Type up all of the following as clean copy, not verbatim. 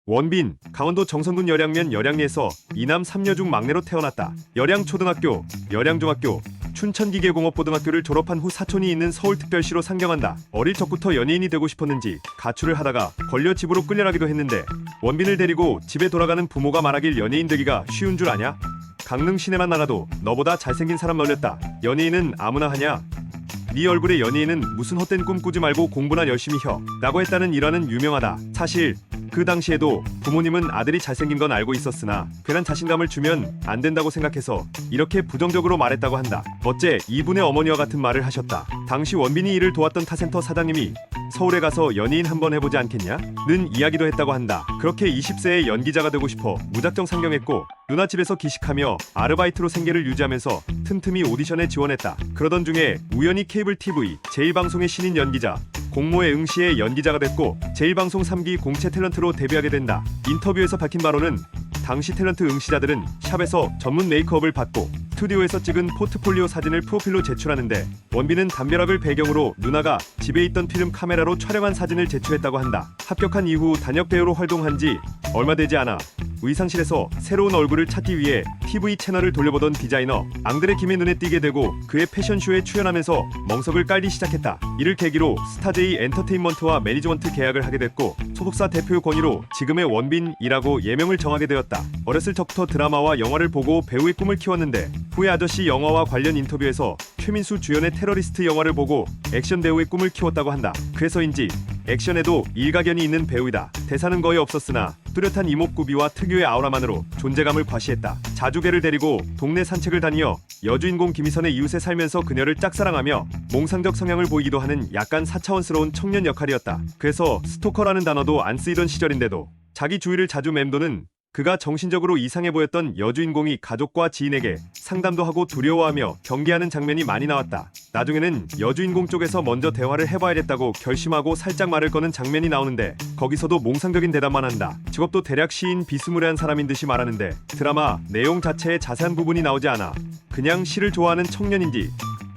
원빈, 강원도 정선군 열양면 열양리에서 이남 3녀 중 막내로 태어났다. 열양초등학교, 열양중학교, 춘천기계공업고등학교를 졸업한 후 사촌이 있는 서울특별시로 상경한다. 어릴 적부터 연예인이 되고 싶었는지 가출을 하다가 걸려 집으로 끌려가기도 했는데 원빈을 데리고 집에 돌아가는 부모가 말하길 연예인 되기가 쉬운 줄 아냐? 강릉 시내만 나가도 너보다 잘생긴 사람 널렸다. 연예인은 아무나 하냐? 네 얼굴에 연예인은 무슨 헛된 꿈 꾸지 말고 공부나 열심히 혀 라고 했다는 일화는 유명하다. 사실 그 당시에도 부모님은 아들이 잘생긴 건 알고 있었으나 괜한 자신감을 주면 안 된다고 생각해서 이렇게 부정적으로 말했다고 한다. 어째 이분의 어머니와 같은 말을 하셨다. 당시 원빈이 일을 도왔던 타센터 사장님이 서울에 가서 연예인 한번 해보지 않겠냐? 는 이야기도 했다고 한다. 그렇게 20세에 연기자가 되고 싶어 무작정 상경했고 누나 집에서 기식하며 아르바이트로 생계를 유지하면서 틈틈이 오디션에 지원했다. 그러던 중에 우연히 케이블 TV 제1방송의 신인 연기자 공모에 응시해 연기자가 됐고 제1방송 3기 공채 탤런트로 데뷔하게 된다. 인터뷰에서 밝힌 바로는 당시 탤런트 응시자들은 샵에서 전문 메이크업을 받고 스튜디오에서 찍은 포트폴리오 사진을 프로필로 제출하는데 원빈은 담벼락을 배경으로 누나가 집에 있던 필름 카메라로 촬영한 사진을 제출했다고 한다. 합격한 이후 단역 배우로 활동한 지 얼마 되지 않아 의상실에서 새로운 얼굴을 찾기 위해 TV 채널을 돌려보던 디자이너 앙드레 김의 눈에 띄게 되고 그의 패션쇼에 출연하면서 멍석을 깔기 시작했다. 이를 계기로 스타제이 엔터테인먼트와 매니지먼트 계약을 하게 됐고 소속사 대표 권유로 지금의 원빈이라고 예명을 정하게 되었다. 어렸을 적부터 드라마와 영화를 보고 배우의 꿈을 키웠는데 후에 아저씨 영화와 관련 인터뷰에서 최민수 주연의 테러리스트 영화를 보고 액션 배우의 꿈을 키웠다고 한다. 그래서인지 액션에도 일가견이 있는 배우이다. 대사는 거의 없었으나 뚜렷한 이목구비와 특유의 아우라만으로 존재감을 과시했다. 자주개를 데리고 동네 산책을 다니며 여주인공 김희선의 이웃에 살면서 그녀를 짝사랑하며 몽상적 성향을 보이기도 하는 약간 사차원스러운 청년 역할이었다. 그래서 스토커라는 단어도 안 쓰이던 시절인데도 자기 주위를 자주 맴도는 그가 정신적으로 이상해 보였던 여주인공이 가족과 지인에게 상담도 하고 두려워하며 경계하는 장면이 많이 나왔다. 나중에는 여주인공 쪽에서 먼저 대화를 해봐야겠다고 결심하고 살짝 말을 거는 장면이 나오는데 거기서도 몽상적인 대답만 한다. 직업도 대략 시인 비스무리한 사람인 듯이 말하는데 드라마 내용 자체에 자세한 부분이 나오지 않아 그냥 시를 좋아하는 청년인지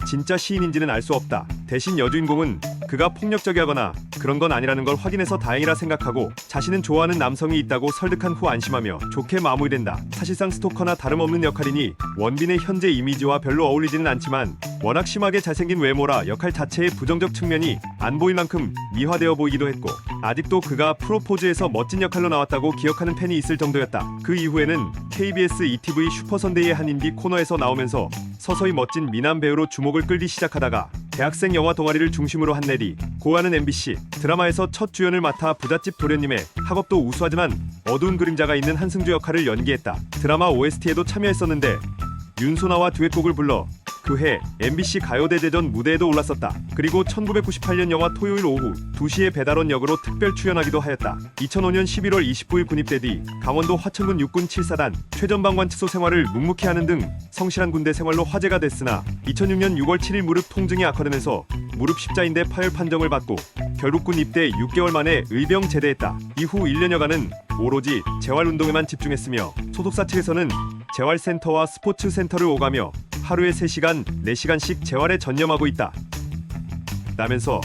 진짜 시인인지는 알 수 없다. 대신 여주인공은 그가 폭력적이거나 그런 건 아니라는 걸 확인해서 다행이라 생각하고 자신은 좋아하는 남성이 있다고 설득한 후 안심하며 좋게 마무리된다. 사실상 스토커나 다름없는 역할이니 원빈의 현재 이미지와 별로 어울리지는 않지만 워낙 심하게 잘생긴 외모라 역할 자체의 부정적 측면이 안 보일 만큼 미화되어 보이기도 했고 아직도 그가 프로포즈에서 멋진 역할로 나왔다고 기억하는 팬이 있을 정도였다. 그 이후에는 KBS ETV 슈퍼선데이의 한 인디 코너에서 나오면서 서서히 멋진 미남 배우로 주목을 끌기 시작하다가 대학생 영화 동아리를 중심으로 한 내리 고하는 MBC 드라마에서 첫 주연을 맡아 부잣집 도련님의 학업도 우수하지만 어두운 그림자가 있는 한승주 역할을 연기했다. 드라마 OST에도 참여했었는데 윤소나와 듀엣곡을 불러 그해 MBC 가요대제전 무대에도 올랐었다. 그리고 1998년 영화 토요일 오후 2시에 배달원 역으로 특별 출연하기도 하였다. 2005년 11월 29일 군입대 뒤 강원도 화천군 육군 7사단 최전방관 특소 생활을 묵묵히 하는 등 성실한 군대 생활로 화제가 됐으나 2006년 6월 7일 무릎 통증이 악화되면서 무릎 십자인대 파열 판정을 받고 결국 군 입대 6개월 만에 의병 제대했다. 이후 1년여간은 오로지 재활운동에만 집중했으며 소속사 측에서는 재활센터와 스포츠센터를 오가며 하루에 3시간, 4시간씩 재활에 전념하고 있다. 라면서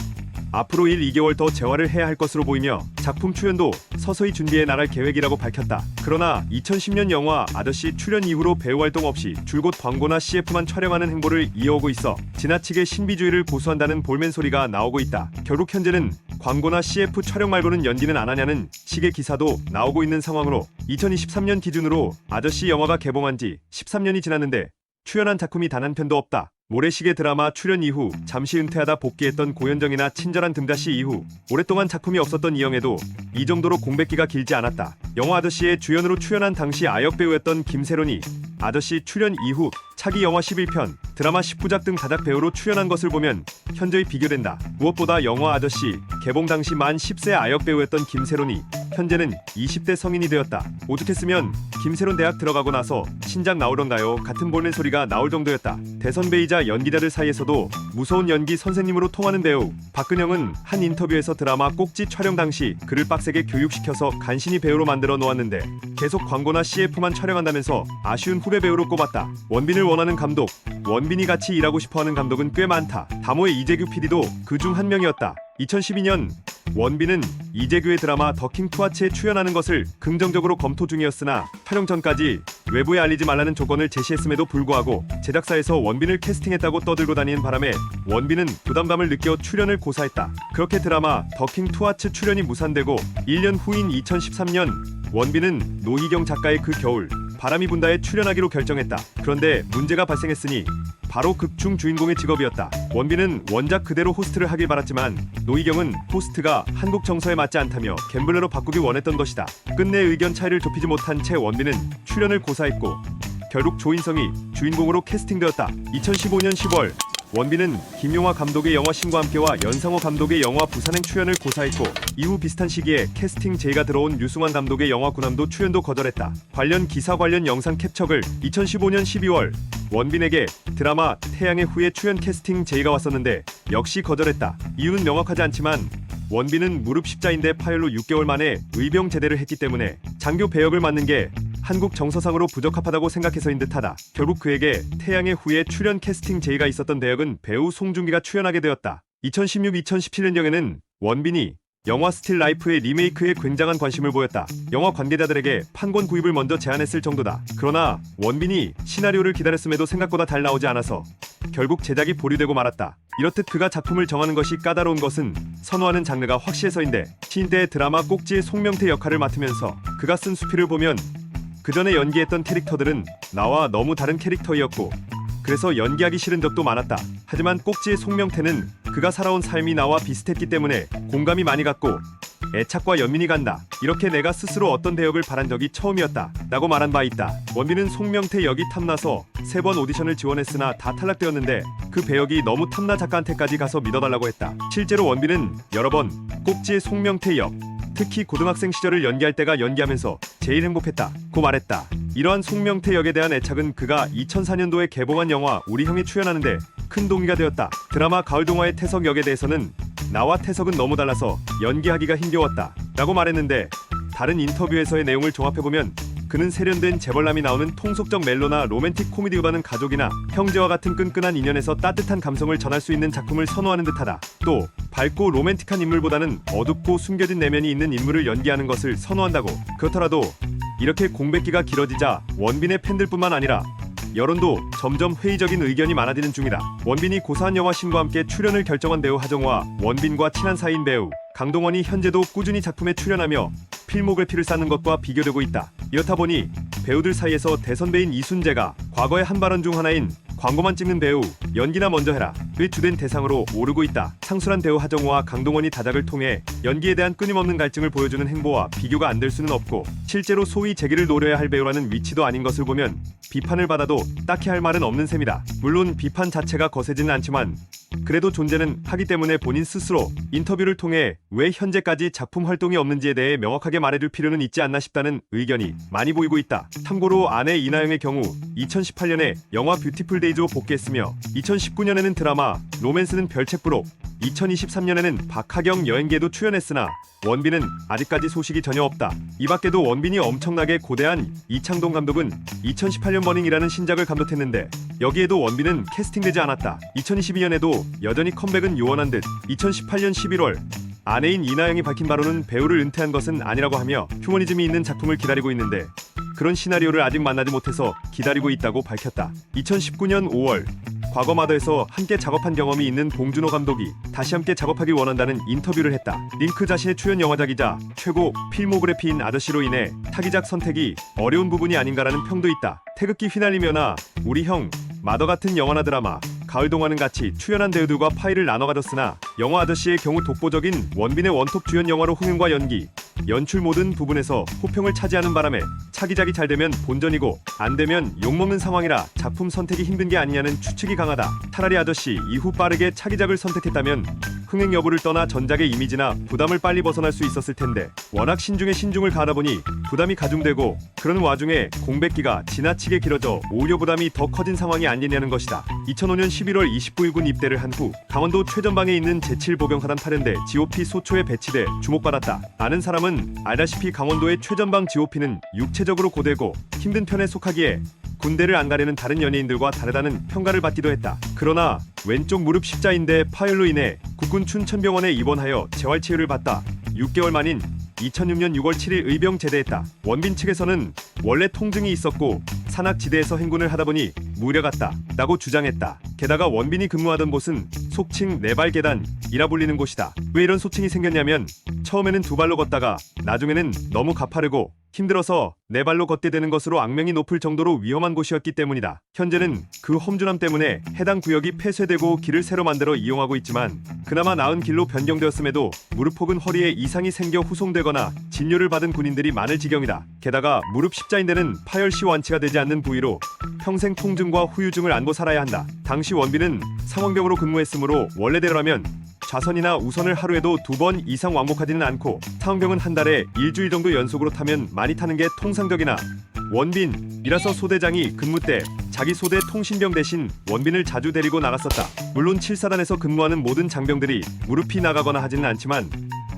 앞으로 2개월 더 재활을 해야 할 것으로 보이며 작품 출연도 서서히 준비해 나갈 계획이라고 밝혔다. 그러나 2010년 영화 아저씨 출연 이후로 배우 활동 없이 줄곧 광고나 CF만 촬영하는 행보를 이어오고 있어 지나치게 신비주의를 고수한다는 볼멘 소리가 나오고 있다. 결국 현재는 광고나 CF 촬영 말고는 연기는 안 하냐는 식의 기사도 나오고 있는 상황으로 2023년 기준으로 아저씨 영화가 개봉한 지 13년이 지났는데 출연한 작품이 단 한 편도 없다. 모래시계 드라마 출연 이후 잠시 은퇴하다 복귀했던 고현정이나 친절한 등다시 이후 오랫동안 작품이 없었던 이영애도 이 정도로 공백기가 길지 않았다. 영화 아저씨의 주연으로 출연한 당시 아역 배우였던 김세론이 아저씨 출연 이후 차기 영화 11편, 드라마 19작 등 다작 배우로 출연한 것을 보면 현저히 비교된다. 무엇보다 영화 아저씨 개봉 당시 만 10세 아역 배우였던 김세론이 현재는 20대 성인이 되었다. 오죽했으면 김세론 대학 들어가고 나서 신작 나오던가요 같은 볼멘 소리가 나올 정도였다. 대선배이자 연기자들 사이에서도 무서운 연기 선생님으로 통하는 배우 박근영은 한 인터뷰에서 드라마 꼭지 촬영 당시 그를 빡세게 교육시켜서 간신히 배우로 만들어 놓았는데 계속 광고나 CF만 촬영한다면서 아쉬운 후배 배우로 꼽았다. 원빈을 원하는 감독 원빈이 같이 일하고 싶어하는 감독은 꽤 많다. 다모의 이재규 PD도 그 중 한 명이었다. 2012년 원빈은 이재규의 드라마 더킹 투아츠에 출연하는 것을 긍정적으로 검토 중이었으나 촬영 전까지 외부에 알리지 말라는 조건을 제시했음에도 불구하고 제작사에서 원빈을 캐스팅했다고 떠들고 다니는 바람에 원빈은 부담감을 느껴 출연을 고사했다. 그렇게 드라마 더킹 투아츠 출연이 무산되고 1년 후인 2013년 원빈은 노희경 작가의 그 겨울 바람이 분다에 출연하기로 결정했다. 그런데 문제가 발생했으니 바로 극중 주인공의 직업이었다. 원빈은 원작 그대로 호스트를 하길 바랐지만 노희경은 호스트가 한국 정서에 맞지 않다며 갬블러로 바꾸길 원했던 것이다. 끝내 의견 차이를 좁히지 못한 채 원빈은 출연을 고사했고 결국 조인성이 주인공으로 캐스팅되었다. 2015년 10월 원빈은 김용화 감독의 영화 신과 함께와 연상호 감독의 영화 부산행 출연을 고사했고 이후 비슷한 시기에 캐스팅 제의가 들어온 류승환 감독의 영화 군함도 출연도 거절했다. 관련 기사 관련 영상 캡처글 2015년 12월 원빈에게 드라마 태양의 후예 출연 캐스팅 제의가 왔었는데 역시 거절했다. 이유는 명확하지 않지만 원빈은 무릎 십자인대 파열로 6개월 만에 의병 제대를 했기 때문에 장교 배역을 맡는 게 한국 정서상으로 부적합하다고 생각해서인 듯하다. 결국 그에게 태양의 후예 출연 캐스팅 제의가 있었던 대역은 배우 송중기가 출연하게 되었다. 2016-2017년경에는 원빈이 영화 스틸 라이프의 리메이크에 굉장한 관심을 보였다. 영화 관계자들에게 판권 구입을 먼저 제안했을 정도다. 그러나 원빈이 시나리오를 기다렸음에도 생각보다 잘 나오지 않아서 결국 제작이 보류되고 말았다. 이렇듯 그가 작품을 정하는 것이 까다로운 것은 선호하는 장르가 확실해서인데 시인때의 드라마 꼭지의 송명태 역할을 맡으면서 그가 쓴 수필을 보면 그 전에 연기했던 캐릭터들은 나와 너무 다른 캐릭터이었고 그래서 연기하기 싫은 적도 많았다. 하지만 꼭지의 송명태는 그가 살아온 삶이 나와 비슷했기 때문에 공감이 많이 갔고 애착과 연민이 간다. 이렇게 내가 스스로 어떤 대역을 바란 적이 처음이었다 라고 말한 바 있다. 원빈은 송명태 역이 탐나서 3번 오디션을 지원했으나 다 탈락되었는데 그 배역이 너무 탐나 작가한테까지 가서 믿어달라고 했다. 실제로 원빈은 여러 번 꼭지의 송명태 역 특히 고등학생 시절을 연기할 때가 연기하면서 제일 행복했다고 말했다. 이러한 송명태 역에 대한 애착은 그가 2004년도에 개봉한 영화 우리 형에 출연하는데 큰 동기가 되었다. 드라마 가을동화의 태석 역에 대해서는 나와 태석은 너무 달라서 연기하기가 힘겨웠다 라고 말했는데 다른 인터뷰에서의 내용을 종합해보면 그는 세련된 재벌남이 나오는 통속적 멜로나 로맨틱 코미디보다는 가족이나 형제와 같은 끈끈한 인연에서 따뜻한 감성을 전할 수 있는 작품을 선호하는 듯하다. 또 밝고 로맨틱한 인물보다는 어둡고 숨겨진 내면이 있는 인물을 연기하는 것을 선호한다고. 그렇더라도 이렇게 공백기가 길어지자 원빈의 팬들뿐만 아니라 여론도 점점 회의적인 의견이 많아지는 중이다. 원빈이 고사한 영화 신과 함께 출연을 결정한 배우 하정우와 원빈과 친한 사이인 배우 강동원이 현재도 꾸준히 작품에 출연하며 필모그래피를 쌓는 것과 비교되고 있다. 이렇다 보니 배우들 사이에서 대선배인 이순재가 과거의 한 발언 중 하나인 광고만 찍는 배우 연기나 먼저 해라의 주된 대상으로 오르고 있다. 상술한 배우 하정우와 강동원이 다작을 통해 연기에 대한 끊임없는 갈증을 보여주는 행보와 비교가 안 될 수는 없고 실제로 소위 재기를 노려야 할 배우라는 위치도 아닌 것을 보면 비판을 받아도 딱히 할 말은 없는 셈이다. 물론 비판 자체가 거세지는 않지만 그래도 존재는 하기 때문에 본인 스스로 인터뷰를 통해 왜 현재까지 작품 활동이 없는지에 대해 명확하게 말해줄 필요는 있지 않나 싶다는 의견이 많이 보이고 있다. 참고로 아내 이나영의 경우 2018년에 영화 뷰티풀 데이즈로 복귀했으며 2019년에는 드라마 로맨스는 별책부록 2023년에는 박하경 여행기에도 출연했으나 원빈은 아직까지 소식이 전혀 없다. 이 밖에도 원빈이 엄청나게 고대한 이창동 감독은 2018년 버닝이라는 신작을 감독했는데 여기에도 원빈은 캐스팅되지 않았다. 2022년에도 여전히 컴백은 요원한 듯 2018년 11월 아내인 이나영이 밝힌 바로는 배우를 은퇴한 것은 아니라고 하며 휴머니즘이 있는 작품을 기다리고 있는데 그런 시나리오를 아직 만나지 못해서 기다리고 있다고 밝혔다. 2019년 5월 과거 마더에서 함께 작업한 경험이 있는 봉준호 감독이 다시 함께 작업하길 원한다는 인터뷰를 했다. 링크 자신의 출연 영화작이자 최고 필모그래피인 아저씨로 인해 타기작 선택이 어려운 부분이 아닌가라는 평도 있다. 태극기 휘날리며나 우리 형, 마더 같은 영화나 드라마, 가을동화는 같이 출연한 배우들과 파일을 나눠 가졌으나 영화 아저씨의 경우 독보적인 원빈의 원톱 주연 영화로 흥행과 연기, 연출 모든 부분에서 호평을 차지하는 바람에 차기작이 잘 되면 본전이고 안 되면 욕먹는 상황이라 작품 선택이 힘든 게 아니냐는 추측이 강하다. 차라리 아저씨 이후 빠르게 차기작을 선택했다면 흥행 여부를 떠나 전작의 이미지나 부담을 빨리 벗어날 수 있었을 텐데 워낙 신중에 신중을 가하다 보니 부담이 가중되고 그러는 와중에 공백기가 지나치게 길어져 오히려 부담이 더 커진 상황이 아니냐는 것이다. 2005년 11월 29일군 입대를 한 후 강원도 최전방에 있는 제7보병사단 8연대 GOP 소초에 배치돼 주목받았다. 아는 사람은 알다시피 강원도의 최전방 GOP는 육체적으로 고되고 힘든 편에 속하기에 군대를 안 가려는 다른 연예인들과 다르다는 평가를 받기도 했다. 그러나 왼쪽 무릎 십자인대 파열로 인해 국군 춘천병원에 입원하여 재활치료를 받다 6개월 만인 2006년 6월 7일 의병 제대했다. 원빈 측에서는 원래 통증이 있었고 산악지대에서 행군을 하다 보니 무려 같다 라고 주장했다. 게다가 원빈이 근무하던 곳은 속칭 네발계단이라 불리는 곳이다. 왜 이런 소칭이 생겼냐면 처음에는 두 발로 걷다가 나중에는 너무 가파르고 힘들어서 네 발로 걷게 되는 것으로 악명이 높을 정도로 위험한 곳이었기 때문이다. 현재는 그 험준함 때문에 해당 구역이 폐쇄되고 길을 새로 만들어 이용하고 있지만 그나마 나은 길로 변경되었음에도 무릎 혹은 허리에 이상이 생겨 후송되거나 진료를 받은 군인들이 많을 지경이다. 게다가 무릎 십자인대는 파열 시 완치가 되지 않는 부위로 평생 통증과 후유증을 안고 살아야 한다. 당시 원빈은 상황병으로 근무했으므로 원래대로라면 좌선이나 우선을 하루에도 2번 이상 왕복하지는 않고 상황병은 한 달에 일주일 정도 연속으로 타면 많이 타는 게 통상적이나 원빈이라서 소대장이 근무 때 자기 소대 통신병 대신 원빈을 자주 데리고 나갔었다. 물론 7사단에서 근무하는 모든 장병들이 무릎이 나가거나 하지는 않지만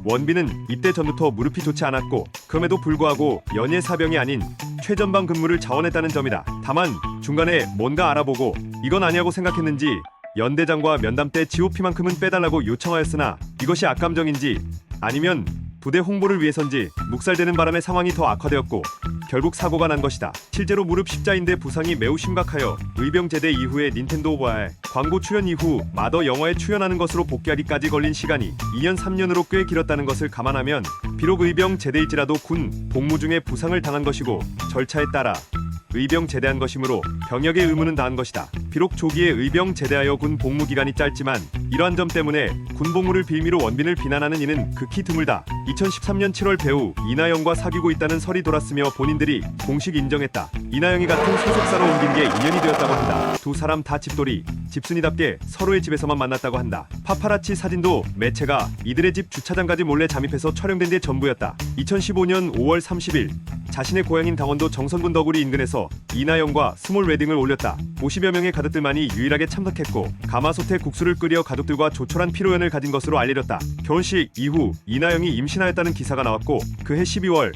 원빈은 입대 전부터 무릎이 좋지 않았고 그럼에도 불구하고 연예 사병이 아닌 최전방 근무를 자원했다는 점이다. 다만 중간에 뭔가 알아보고 이건 아니라고 생각했는지 연대장과 면담 때 GOP만큼은 빼달라고 요청하였으나 이것이 악감정인지 아니면 부대 홍보를 위해선지 묵살되는 바람에 상황이 더 악화되었고 결국 사고가 난 것이다. 실제로 무릎 십자인대 부상이 매우 심각하여 의병 제대 이후에 닌텐도 오버할 광고 출연 이후 마더 영화에 출연하는 것으로 복귀하기까지 걸린 시간이 2년 3년으로 꽤 길었다는 것을 감안하면 비록 의병 제대일지라도 군 복무 중에 부상을 당한 것이고 절차에 따라 의병 제대한 것이므로 병역의 의무는 다한 것이다. 비록 조기에 의병 제대하여 군 복무 기간이 짧지만 이러한 점 때문에 군 복무를 빌미로 원빈을 비난하는 이는 극히 드물다. 2013년 7월 배우 이나영과 사귀고 있다는 설이 돌았으며 본인들이 공식 인정했다. 이나영이 같은 소속사로 옮긴 게 인연이 되었다고 한다. 두 사람 다 집돌이, 집순이답게 서로의 집에서만 만났다고 한다. 파파라치 사진도 매체가 이들의 집 주차장까지 몰래 잠입해서 촬영된 게 전부였다. 2015년 5월 30일 자신의 고향인 강원도 정선군 덕우리 인근에서 이나영과 스몰 웨딩을 올렸다. 50여 명의 가족들만이 유일하게 참석했고 가마솥에 국수를 끓여 가족들과 조촐한 피로연을 가진 것으로 알려졌다. 결혼식 이후 이나영이 임신하였다는 기사가 나왔고 그해 12월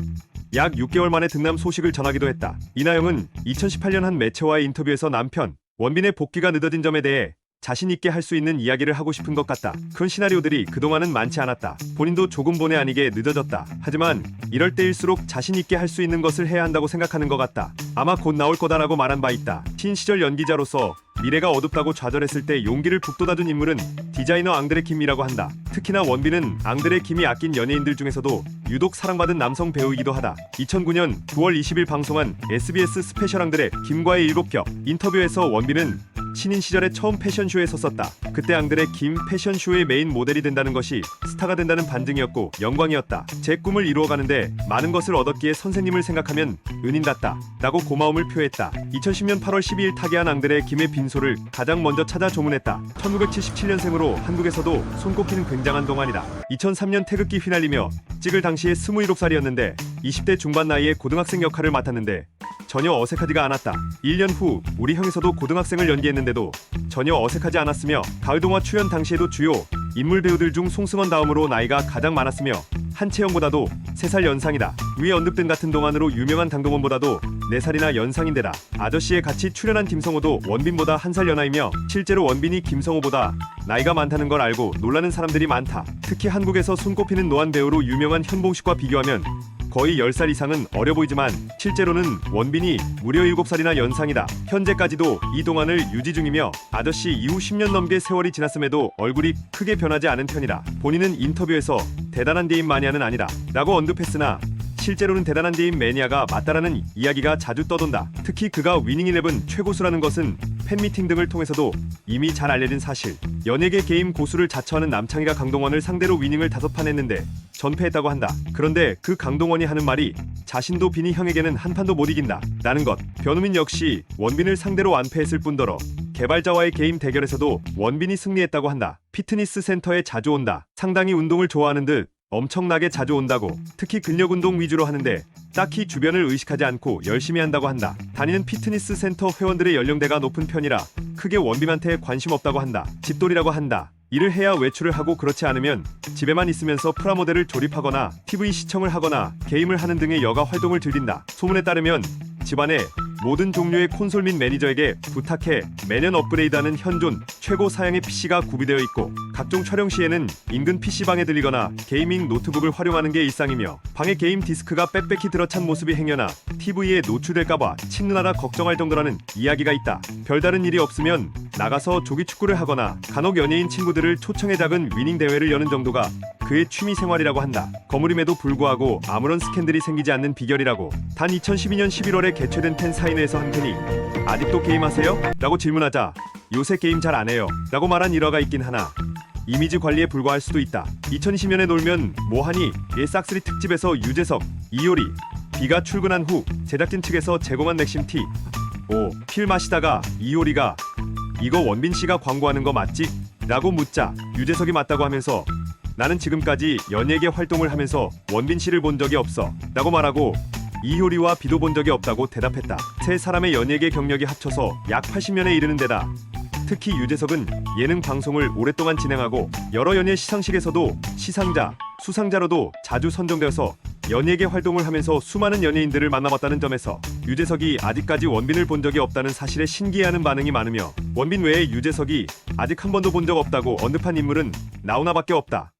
약 6개월 만에 등남 소식을 전하기도 했다. 이나영은 2018년 한 매체와의 인터뷰에서 남편 원빈의 복귀가 늦어진 점에 대해 자신 있게 할 수 있는 이야기를 하고 싶은 것 같다. 그런 시나리오들이 그동안은 많지 않았다. 본인도 조금 본의 아니게 늦어졌다. 하지만 이럴 때일수록 자신 있게 할 수 있는 것을 해야 한다고 생각하는 것 같다. 아마 곧 나올 거다라고 말한 바 있다. 신 시절 연기자로서 미래가 어둡다고 좌절했을 때 용기를 북돋아준 인물은 디자이너 앙드레 김이라고 한다. 특히나 원빈은 앙드레 김이 아낀 연예인들 중에서도 유독 사랑받은 남성 배우이기도 하다. 2009년 9월 20일 방송한 SBS 스페셜 앙드레 김과의 7겹 인터뷰에서 원빈은 신인 시절에 처음 패션쇼에 섰었다. 그때 앙드레 김 패션쇼의 메인 모델이 된다는 것이 스타가 된다는 반증이었고 영광이었다. 제 꿈을 이루어가는데 많은 것을 얻었기에 선생님을 생각하면 은인같다 라고 고마움을 표했다. 2010년 8월 12일 타계한 앙드레 김의 빈소를 가장 먼저 찾아 조문했다. 1977년생으로 한국에서도 손꼽히는 굉장한 동안이다. 2003년 태극기 휘날리며 찍을 당시에 27살이었는데 20대 중반 나이에 고등학생 역할을 맡았는데 전혀 어색하지가 않았다. 1년 후 우리 형에서도 고등학생을 연기했는데도 전혀 어색하지 않았으며 가을동화 출연 당시에도 주요 인물 배우들 중 송승헌 다음으로 나이가 가장 많았으며 한채영보다도 3살 연상이다. 위에 언급된 같은 동안으로 유명한 강동원보다도 4살이나 연상인데다 아저씨에 같이 출연한 김성호도 원빈보다 1살 연하이며 실제로 원빈이 김성호보다 나이가 많다는 걸 알고 놀라는 사람들이 많다. 특히 한국에서 손꼽히는 노안 배우로 유명한 현봉식과 비교하면 거의 10살 이상은 어려 보이지만 실제로는 원빈이 무려 7살이나 연상이다. 현재까지도 이 동안을 유지 중이며 아저씨 이후 10년 넘게 세월이 지났음에도 얼굴이 크게 변하지 않은 편이다. 본인은 인터뷰에서 대단한 대인 마니아는 아니다 라고 언급했으나 실제로는 대단한 대인 매니아가 맞다라는 이야기가 자주 떠돈다. 특히 그가 위닝11 최고수라는 것은 팬미팅 등을 통해서도 이미 잘 알려진 사실. 연예계 게임 고수를 자처하는 남창희가 강동원을 상대로 위닝을 5판 했는데 전패했다고 한다. 그런데 그 강동원이 하는 말이 자신도 빈이 형에게는 한 판도 못 이긴다 라는 것. 변우민 역시 원빈을 상대로 완패했을 뿐더러 개발자와의 게임 대결에서도 원빈이 승리했다고 한다. 피트니스 센터에 자주 온다. 상당히 운동을 좋아하는 듯 엄청나게 자주 온다고. 특히 근력 운동 위주로 하는데 딱히 주변을 의식하지 않고 열심히 한다고 한다. 다니는 피트니스 센터 회원들의 연령대가 높은 편이라 크게 원빈한테 관심 없다고 한다. 집돌이라고 한다. 일을 해야 외출을 하고 그렇지 않으면 집에만 있으면서 프라모델을 조립하거나 TV 시청을 하거나 게임을 하는 등의 여가 활동을 즐긴다. 소문에 따르면 집안에 모든 종류의 콘솔 및 매니저에게 부탁해 매년 업그레이드하는 현존 최고 사양의 PC가 구비되어 있고 각종 촬영 시에는 인근 PC방에 들리거나 게이밍 노트북을 활용하는 게 일상이며 방에 게임 디스크가 빽빽히 들어찬 모습이 행여나 TV에 노출될까봐 친누나라 걱정할 정도라는 이야기가 있다. 별다른 일이 없으면 나가서 조기 축구를 하거나 간혹 연예인 친구들을 초청해 작은 위닝 대회를 여는 정도가 그의 취미 생활이라고 한다. 거물임에도 불구하고 아무런 스캔들이 생기지 않는 비결이라고. 단 2012년 11월에 개최된 팬 사인회에서 한 팬이 아직도 게임하세요? 라고 질문하자 요새 게임 잘 안 해요 라고 말한 일화가 있긴 하나 이미지 관리에 불과할 수도 있다. 2020년에 놀면 뭐하니? 의 싹쓸이 특집에서 유재석, 이효리, 비가 출근한 후 제작진 측에서 제공한 맥심 티. 필 마시다가 이효리가 이거 원빈 씨가 광고하는 거 맞지? 라고 묻자 유재석이 맞다고 하면서 나는 지금까지 연예계 활동을 하면서 원빈 씨를 본 적이 없어 라고 말하고 이효리와 비도 본 적이 없다고 대답했다. 세 사람의 연예계 경력이 합쳐서 약 80년에 이르는 데다 특히 유재석은 예능 방송을 오랫동안 진행하고 여러 연예 시상식에서도 시상자, 수상자로도 자주 선정되어서 연예계 활동을 하면서 수많은 연예인들을 만나봤다는 점에서 유재석이 아직까지 원빈을 본 적이 없다는 사실에 신기해하는 반응이 많으며 원빈 외에 유재석이 아직 한 번도 본 적 없다고 언급한 인물은 나훈아밖에 없다.